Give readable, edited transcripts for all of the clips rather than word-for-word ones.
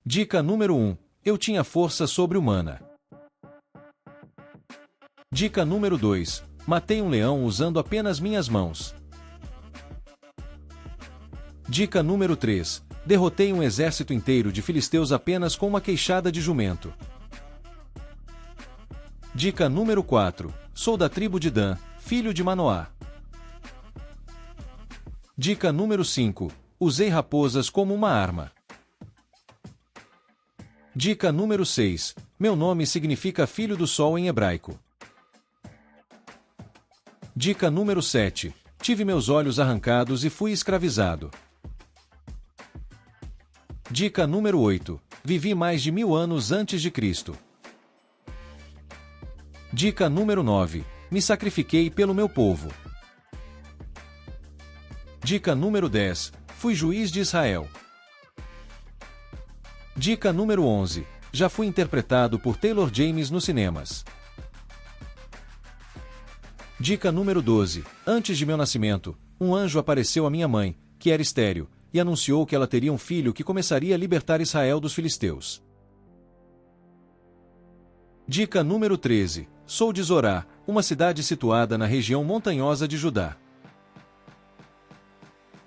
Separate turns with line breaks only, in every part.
Dica número 1. Eu tinha força sobre-humana. Dica número 2. Matei um leão usando apenas minhas mãos. Dica número 3. Derrotei um exército inteiro de filisteus apenas com uma queixada de jumento. Dica número 4. Sou da tribo de Dan, filho de Manoá. Dica número 5. Usei raposas como uma arma. Dica número 6. Meu nome significa filho do sol em hebraico. Dica número 7. Tive meus olhos arrancados e fui escravizado. Dica número 8. Vivi mais de 1000 anos antes de Cristo. Dica número 9. Me sacrifiquei pelo meu povo. Dica número 10. Fui juiz de Israel. Dica número 11. Já fui interpretado por Taylor James nos cinemas. Dica número 12. Antes de meu nascimento, um anjo apareceu à minha mãe, que era estéril, e anunciou que ela teria um filho que começaria a libertar Israel dos filisteus. Dica número 13. Sou de Zorá, uma cidade situada na região montanhosa de Judá.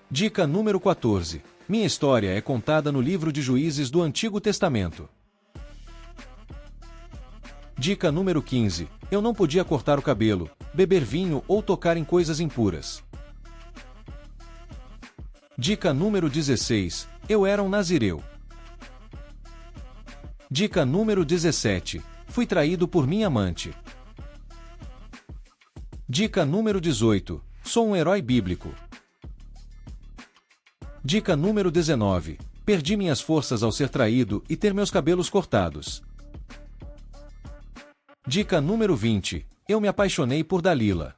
Dica número 14. Minha história é contada no livro de Juízes do Antigo Testamento. Dica número 15. Eu não podia cortar o cabelo, beber vinho ou tocar em coisas impuras. Dica número 16. Eu era um nazireu. Dica número 17. Fui traído por minha amante. Dica número 18. Sou um herói bíblico. Dica número 19. Perdi minhas forças ao ser traído e ter meus cabelos cortados. Dica número 20. Eu me apaixonei por Dalila.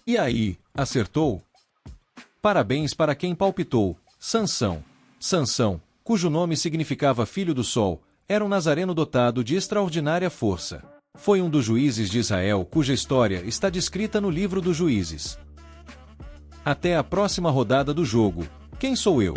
E aí, acertou? Parabéns para quem palpitou. Sansão. Sansão, cujo nome significava filho do sol, era um nazareno dotado de extraordinária força. Foi um dos juízes de Israel cuja história está descrita no livro dos Juízes. Até a próxima rodada do jogo. Quem sou eu?